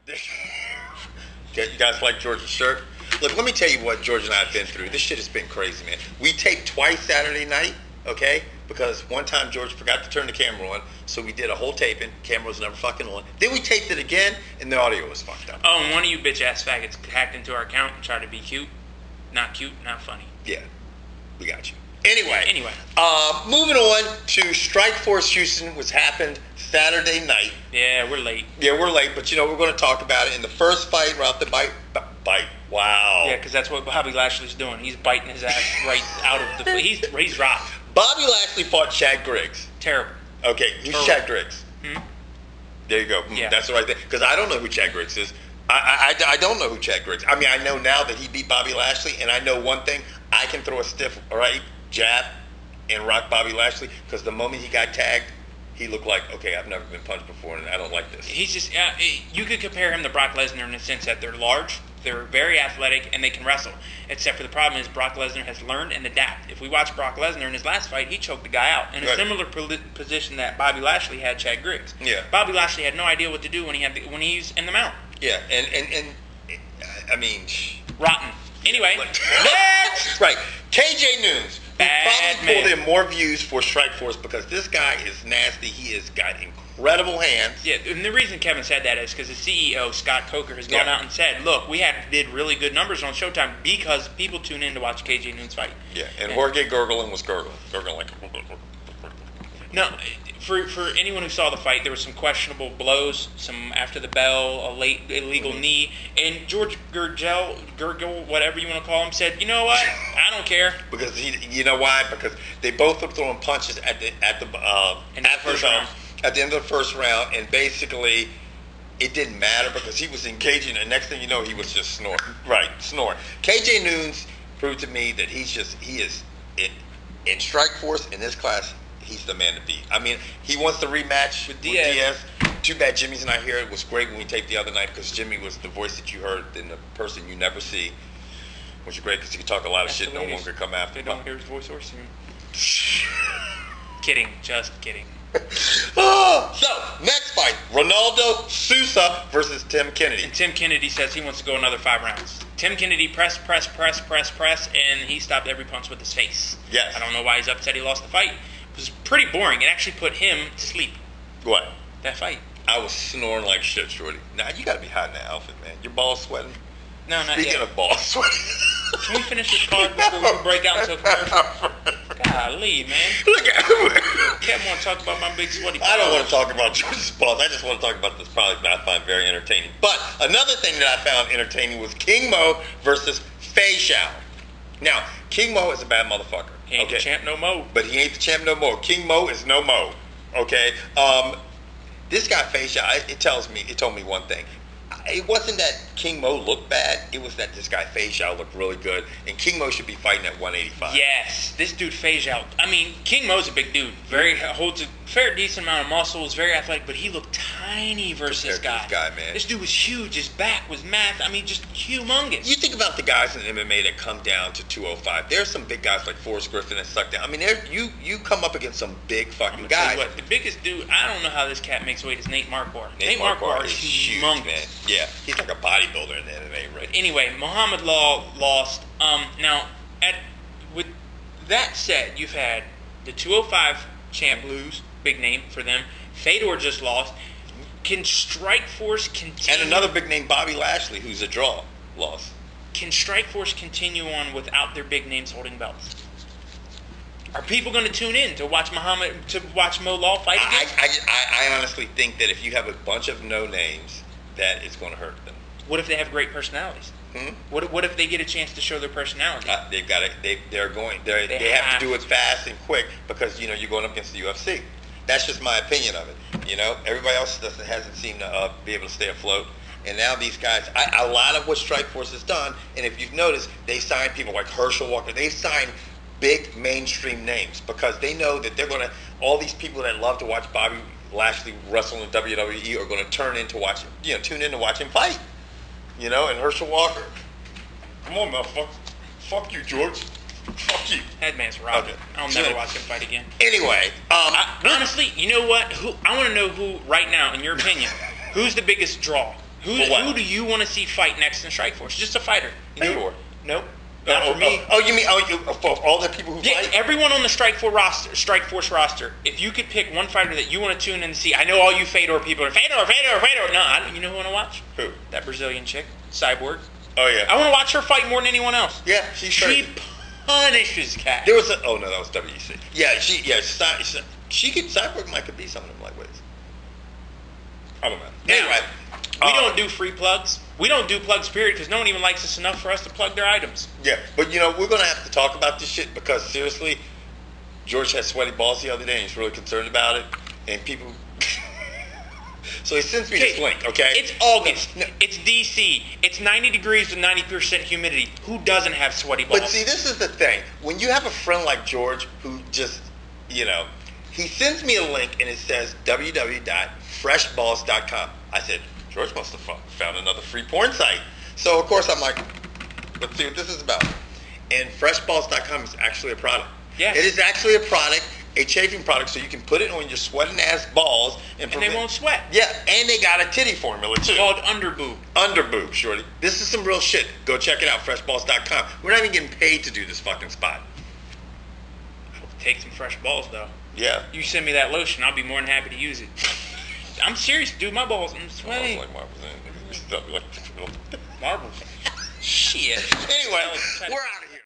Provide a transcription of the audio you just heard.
You guys like George's shirt? Look, let me tell you what George and I have been through. This shit has been crazy, man. We taped twice Saturday night, okay? Because one time George forgot to turn the camera on, so we did a whole taping. Camera was never fucking on. Then we taped it again, and the audio was fucked up. Oh, and one of you bitch-ass faggots hacked into our account and tried to be cute. Not cute, not funny. Yeah, we got you. Anyway, moving on to Strikeforce Houston, which happened Saturday night. Yeah, we're late. Yeah, we're late, but we're going to talk about it. In the first fight, right off the bite. Wow. Yeah, because that's what Bobby Lashley's doing. He's biting his ass right out of the. He's rocked. Bobby Lashley fought Chad Griggs. Terrible. Okay, who's Chad Griggs? There you go. Yeah. That's the right thing. Because I don't know who Chad Griggs is. I don't know who Chad Griggs is. I mean, I know now that he beat Bobby Lashley, and I know one thing. I can throw a stiff right jab and rock Bobby Lashley, because the moment he got tagged, he looked like, okay, I've never been punched before, and I don't like this. He's just, you could compare him to Brock Lesnar in the sense that they're large, they're very athletic, and they can wrestle. Except for the problem is Brock Lesnar has learned and adapted. If we watch Brock Lesnar in his last fight, he choked the guy out in a similar position that Bobby Lashley had Chad Griggs. Yeah. Bobby Lashley had no idea what to do when he's in the mount. Yeah, and I mean, rotten. Anyway, right. KJ Noons. Bad probably pulled in more views for Strikeforce because this guy is nasty. He has got incredible hands. Yeah, and the reason Kevin said that is because the CEO, Scott Coker, has gone out and said, look, we did really good numbers on Showtime because people tune in to watch KJ Noons fight. Yeah, and Jorge Gurgling was gurgling like... No, for anyone who saw the fight, there were some questionable blows, some after the bell, a late illegal knee, and George Gurgel, whatever you want to call him, said, you know what, I don't care. Because you know why? Because they both were throwing punches at the end of the first round, and basically it didn't matter because he was engaging, and next thing you know, he was just snoring. Right, snoring. KJ Noons proved to me that he is in Strikeforce in this class. He's the man to beat. I mean, he wants the rematch with Diaz. Too bad Jimmy's not here. It was great when we taped the other night because Jimmy was the voice that you heard and the person you never see, which is great because he could talk a lot of shit. No one could come after. They don't hear his voice or see him. Kidding. Just kidding. So, next fight. Ronaldo Souza versus Tim Kennedy. And Tim Kennedy says he wants to go another 5 rounds. Tim Kennedy press, and he stopped every punch with his face. Yes. I don't know why he's upset he lost the fight. It was pretty boring. It actually put him to sleep. What? That fight. I was snoring like shit, Shorty. Now, you gotta be hot in that outfit, man. Your balls sweating? No, not Speaking yet. of balls sweating. Can we finish this card before we break out into a commercial? Golly, man. Look at him. Kevin want to talk about my big sweaty balls. I don't want to talk about George's balls. I just want to talk about this product that I find very entertaining. But another thing that I found entertaining was King Mo versus Fei Xiao. Now, King Mo is a bad motherfucker. He ain't the champ no more. But he ain't the champ no more. King Mo is no mo. Okay? This guy, Fei Xiao, it told me one thing. It wasn't that King Mo looked bad. It was that this guy, Fei Xiao, looked really good. And King Mo should be fighting at 185. Yes. This dude, Fei Xiao. I mean, King Mo's a big dude. Holds a fair decent amount of muscles. Very athletic. But he looked tiny versus this guy. Man. This dude was huge. His back was massive. I mean, just humongous. You think about the guys in MMA that come down to 205. There's some big guys like Forrest Griffin that suck down. I mean, you come up against some big fucking guys. What, the biggest dude, I don't know how this cat makes weight, is Nate Marquardt. Nate Marquardt is huge, humongous. Man. Yeah, he's like a bodybuilder in the MMA, right? Anyway, Muhammed Lawal lost. Now, with that said, you've had the 205 champ lose, big name for them. Fedor just lost. Can Strikeforce continue? And another big name, Bobby Lashley, who's a draw, lost. Can Strikeforce continue on without their big names holding belts? Are people going to tune in to watch Mo Lawal fight again? I honestly think that if you have a bunch of no names, that it's going to hurt them. What if they have great personalities? What if they get a chance to show their personality? They've got to. They have to do it fast and quick because you're going up against the UFC. That's just my opinion of it. Everybody else hasn't seemed to be able to stay afloat. And now these guys, a lot of what Strikeforce has done, and if you've noticed, they signed people like Herschel Walker. They signed big mainstream names because they know that they're going to. All these people that love to watch Bobby Lashley wrestle in WWE are going to tune in to watch him fight. And Herschel Walker. Come on, motherfucker. Fuck you, George. Fuck you. That man's robbing. Okay. I'll never watch him fight again. Anyway, honestly, you know what? I want to know who right now, in your opinion, who's the biggest draw? Who do you want to see fight next in Strikeforce? Just a fighter. Sure. Nope. Not for me. You mean for all the people who fight? Everyone on the Strikeforce roster. If you could pick one fighter that you want to tune in and see, I know all you Fedor people are Fedor. No, you know who I want to watch? Who? That Brazilian chick, Cyborg. Oh yeah. I want to watch her fight more than anyone else. Yeah, she punishes cats. There was that was WEC. Yeah, Cyborg might could be some of them lightweights. I don't know. Anyway, we don't do free plugs. We don't do plugs, period, because no one even likes us enough for us to plug their items. Yeah, but we're going to have to talk about this shit because seriously, George had sweaty balls the other day and he's really concerned about it. And people... So he sends me this link, okay? It's August. No. It's DC. It's 90 degrees with 90% humidity. Who doesn't have sweaty balls? But see, this is the thing. When you have a friend like George who just, he sends me a link and it says www.freshballs.com. I said, George must have found another free porn site. So, of course, I'm like, let's see what this is about. And freshballs.com is actually a product. Yes. It is actually a product, a chafing product, so you can put it on your sweating ass balls. And they won't sweat. Yeah, and they got a titty formula, too. Called Underboob. Underboob, shorty. This is some real shit. Go check it out, freshballs.com. We're not even getting paid to do this fucking spot. Take some fresh balls, though. Yeah. You send me that lotion, I'll be more than happy to use it. I'm serious, dude. My balls, I'm sweating. Like marbles. Marbles. Shit. Anyway, we're out of here.